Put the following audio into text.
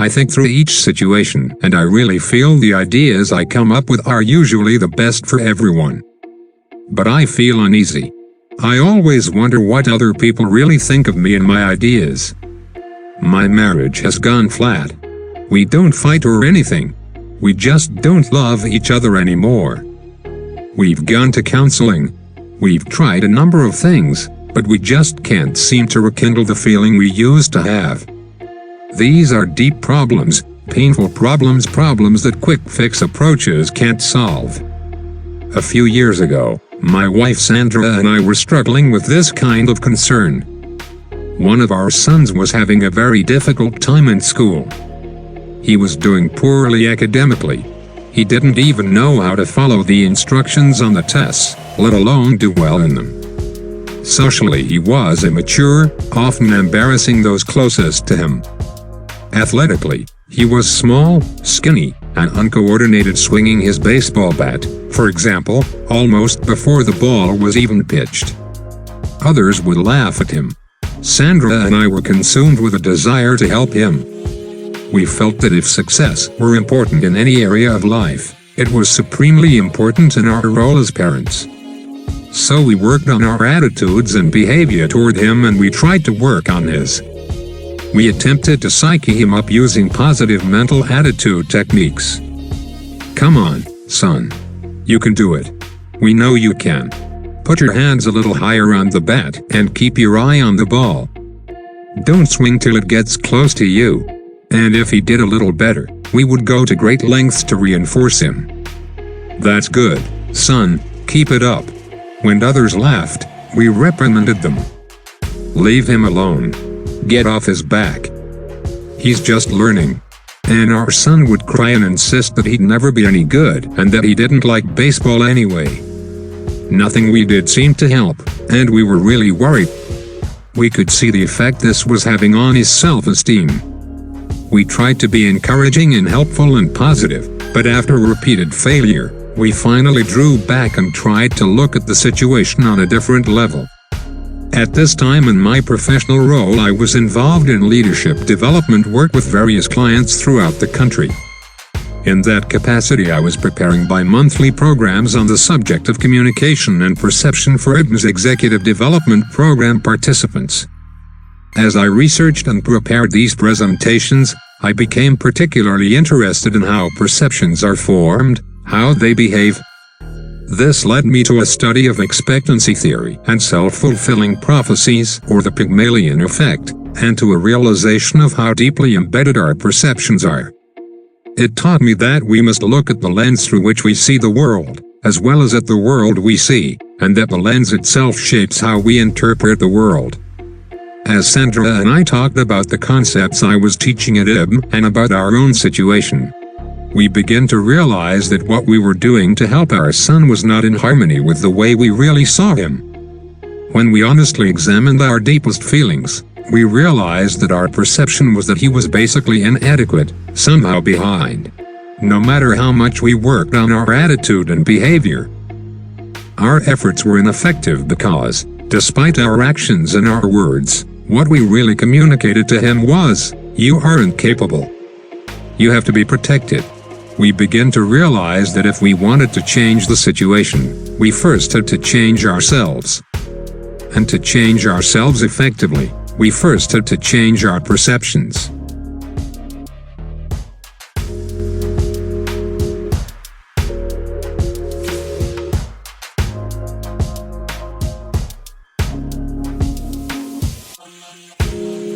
I think through each situation, and I really feel the ideas I come up with are usually the best for everyone. But I feel uneasy. I always wonder what other people really think of me and my ideas. My marriage has gone flat. We don't fight or anything. We just don't love each other anymore. We've gone to counseling. We've tried a number of things, but we just can't seem to rekindle the feeling we used to have. These are deep problems, painful problems that quick fix approaches can't solve. A few years ago, my wife Sandra and I were struggling with this kind of concern. One of our sons was having a very difficult time in school. He was doing poorly academically. He didn't even know how to follow the instructions on the tests, let alone do well in them. Socially, he was immature, often embarrassing those closest to him. Athletically, he was small, skinny, and uncoordinated, swinging his baseball bat, for example, almost before the ball was even pitched. Others would laugh at him. Sandra and I were consumed with a desire to help him. We felt that if success were important in any area of life, it was supremely important in our role as parents. So we worked on our attitudes and behavior toward him, and we tried to work on his. We attempted to psyche him up using positive mental attitude techniques. Come on, son. You can do it. We know you can. Put your hands a little higher on the bat and keep your eye on the ball. Don't swing till it gets close to you. And if he did a little better, we would go to great lengths to reinforce him. That's good, son, keep it up. When others laughed, we reprimanded them. Leave him alone. Get off his back. He's just learning. And our son would cry and insist that he'd never be any good and that he didn't like baseball anyway. Nothing we did seemed to help, and we were really worried. We could see the effect this was having on his self-esteem. We tried to be encouraging and helpful and positive, but after repeated failure, we finally drew back and tried to look at the situation on a different level. At this time in my professional role, I was involved in leadership development work with various clients throughout the country. In that capacity, I was preparing bi-monthly programs on the subject of communication and perception for IBM's Executive Development Program participants. As I researched and prepared these presentations, I became particularly interested in how perceptions are formed, how they behave. This led me to a study of expectancy theory and self-fulfilling prophecies, or the Pygmalion effect, and to a realization of how deeply embedded our perceptions are. It taught me that we must look at the lens through which we see the world, as well as at the world we see, and that the lens itself shapes how we interpret the world. As Sandra and I talked about the concepts I was teaching at IBM and about our own situation, we began to realize that what we were doing to help our son was not in harmony with the way we really saw him. When we honestly examined our deepest feelings, we realized that our perception was that he was basically inadequate, somehow behind. No matter how much we worked on our attitude and behavior, our efforts were ineffective because, despite our actions and our words, what we really communicated to him was, "You aren't capable. You have to be protected." We began to realize that if we wanted to change the situation, we first had to change ourselves. And to change ourselves effectively, we first had to change our perceptions.